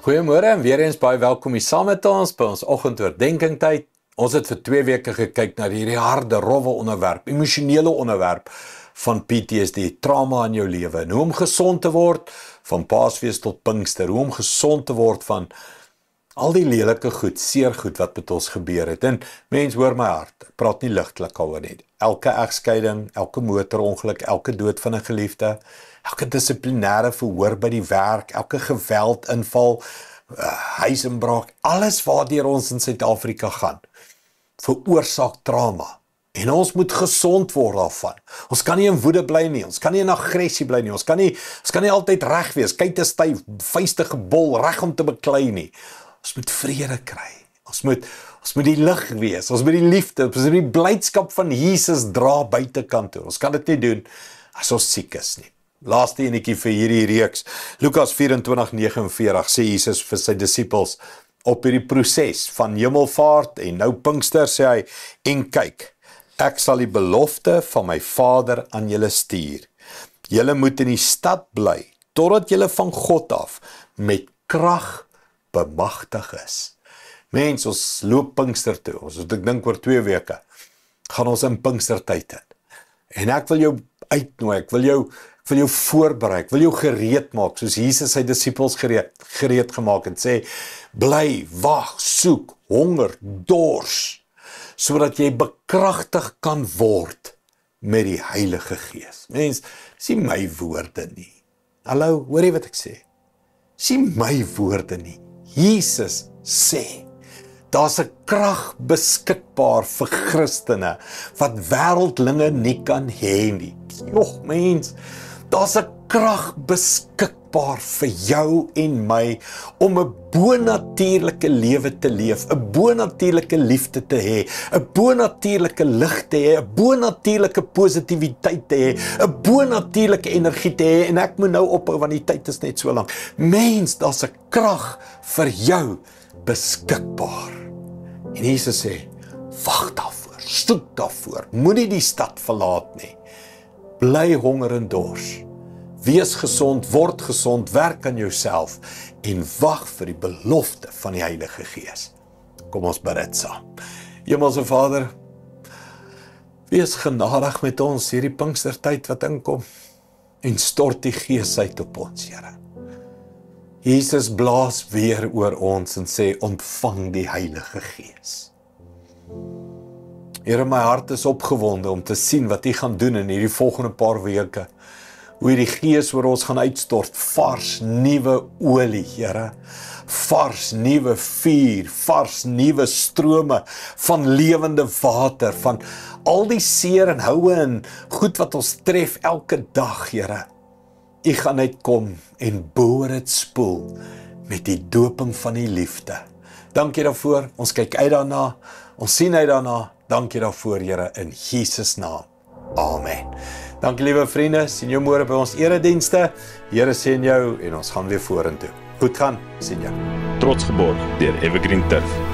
Goeiemôre en weer eens baie welkom hier saam met ons by ons oggendoordenkingtyd. Ons het vir 2 weke gekyk na hierdie harde, rowwe onderwerp, emosionele onderwerp van PTSD, trauma in jou lewe, en hoe om gesond te word van Paasfees tot Pinkster, hoe om gesond te word van al die lelike goed, seer goed wat met ons gebeur het. En mens, hoor my hart, ek praat nie ligtelik oor nie. Elke egskeiding, elke motorongeluk, elke dood van 'n geliefde, elke dissiplinêre verhoor by die werk, elke geweldinval, huisinbraak, alles waardeur ons in Suid-Afrika gaan, veroorsaak trauma. En ons moet gesond word daarvan. Ons kan nie in woede bly nie, ons kan nie in aggressie bly nie, ons kan nie altyd reg wees, kyk te styf, vuiste gebol, reg om te beklei nie. Ons moet vrede kry. Ons moet die lig wees. Ons moet die liefde, ons moet die blydskap van Jesus dra buitekant toe. Ons kan dit nie doen as ons siek is nie. Laaste enetjie vir hierdie reeks. Lukas 24:49 sê Jesus vir sy disippels op hierdie proses van hemelvaart en nou Pinkster, sê hy, en kyk, ek sal die belofte van my Vader aan julle stuur. Julle moet in die stad bly totdat julle van God af met krag bemagtig is. Mens, ons loop Pinkster toe. Ek dink oor 2 weke gaan ons in Pinkstertyd in. En ek wil jou uitnooi, ek wil jou voorberei, ek wil jou gereed maak, soos Jesus sy disippels gereed gemaak en sê, bly, wag, soek, honger, dors, sodat jy bekragtig kan word met die Heilige Gees. Mens, sien my woorde nie. Hallo, hoor jy wat ek sê? Sien my woorde nie. Jesus sê, daar's 'n krag beskikbaar vir Christene wat wêreldlinge nie kan hê nie. Jogg, mens, daar's 'n krag beskikbaar vir jou en my om 'n bonatuurlike lewe te leef, 'n bonatuurlike liefde te hê, 'n bonatuurlike lig te hê, 'n bonatuurlike positiwiteit te hê, 'n bonatuurlike energie te hê, en ek moet nou ophou want die tyd is net so lank. Mens, daar's 'n krag vir jou beskikbaar. En Jesus sê, wag daarvoor, soek daarvoor, moenie die stad verlaat nie. Bly honger en dors. Wees gesond, word gesond, werk aan jouself en wag vir die belofte van die Heilige Gees. Kom ons bid dit saam. Hemelse Vader, wees genadig met ons hierdie Pinkstertyd wat inkom en stort die Gees uit op ons, Here. Jesus blaas weer oor ons en sê, ontvang die Heilige Gees. Here, my hart is opgewonde om te sien wat U gaan doen in hierdie volgende paar weke. Hoe die Gees oor ons gaan uitstort, vars, nuwe olie, Here. Vars, nuwe vuur, vars, nuwe strome van lewende water, van al die seer en houe en goed wat ons tref elke dag, Here. U gaan uitkom en bo dit spoel met die doping van die liefde. Dankie daarvoor, ons kyk uit daarna, ons sien uit daarna. Dankie daarvoor, Here, in Jesus naam. Amen. Dankie, liewe vriende, sien jou môre by ons eredienste. Here seën jou en ons gaan weer vorentoe. Goed gaan, sien jou. Trots geborg deur Evergreen Turf.